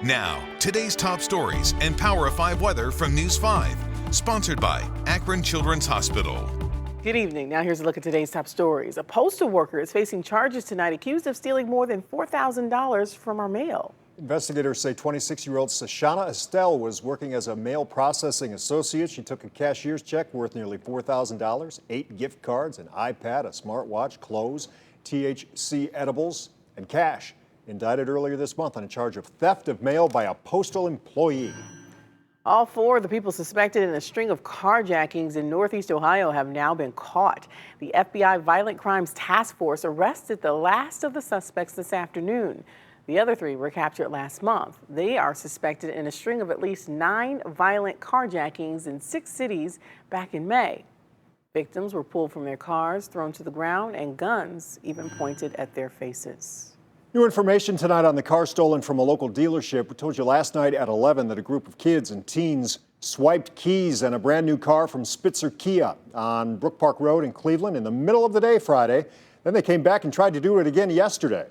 Now, today's top stories and Power of 5 weather from News 5. Sponsored by Akron Children's Hospital. Good evening. Now here's a look at today's top stories. A postal worker is facing charges tonight accused of stealing more than $4,000 from our mail. Investigators say 26-year-old Sashana Estelle was working as a mail processing associate. She took a cashier's check worth nearly $4,000, 8 gift cards, an iPad, a smartwatch, clothes, THC edibles, and cash. Indicted earlier this month on a charge of theft of mail by a postal employee. All 4 of the people suspected in a string of carjackings in Northeast Ohio have now been caught. The FBI Violent Crimes Task Force arrested the last of the suspects this afternoon. The other 3 were captured last month. They are suspected in a string of at least 9 violent carjackings in 6 cities back in May. Victims were pulled from their cars, thrown to the ground, and guns even pointed at their faces. New information tonight on the car stolen from a local dealership. We told you last night at 11 that a group of kids and teens swiped keys and a brand new car from Spitzer Kia on Brook Park Road in Cleveland in the middle of the day Friday. Then they came back and tried to do it again yesterday.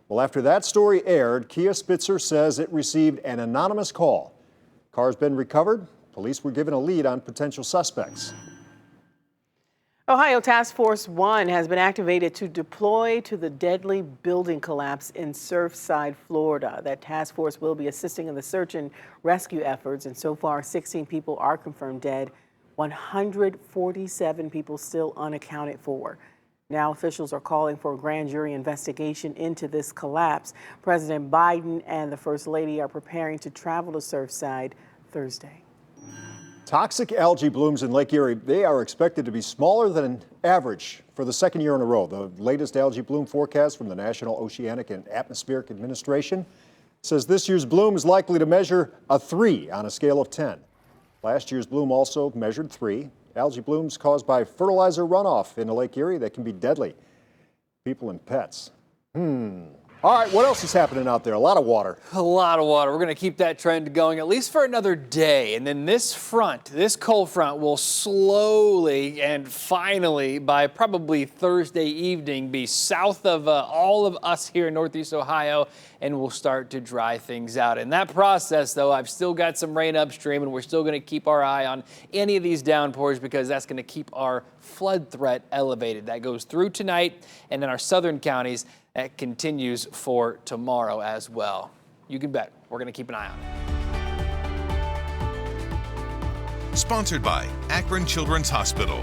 Well, after that story aired, Kia Spitzer says it received an anonymous call. Car's been recovered. Police were given a lead on potential suspects. Ohio Task Force 1 has been activated to deploy to the deadly building collapse in Surfside, Florida. That task force will be assisting in the search and rescue efforts, and so far 16 people are confirmed dead, 147 people still unaccounted for. Now officials are calling for a grand jury investigation into this collapse. President Biden and the First Lady are preparing to travel to Surfside Thursday. Toxic algae blooms in Lake Erie, they are expected to be smaller than average for the second year in a row. The latest algae bloom forecast from the National Oceanic and Atmospheric Administration says this year's bloom is likely to measure a 3 on a scale of 10. Last year's bloom also measured 3. Algae blooms caused by fertilizer runoff into Lake Erie that can be deadly. People and pets. All right, what else is happening out there? A lot of water. A lot of water. We're going to keep that trend going at least for another day. And then this cold front will slowly and finally, by probably Thursday evening, be south of all of us here in Northeast Ohio, and we'll start to dry things out. In that process, though, I've still got some rain upstream, and we're still going to keep our eye on any of these downpours because that's going to keep our flood threat elevated. That goes through tonight, and in our southern counties, that continues for tomorrow as well. You can bet we're going to keep an eye on it. Sponsored by Akron Children's Hospital.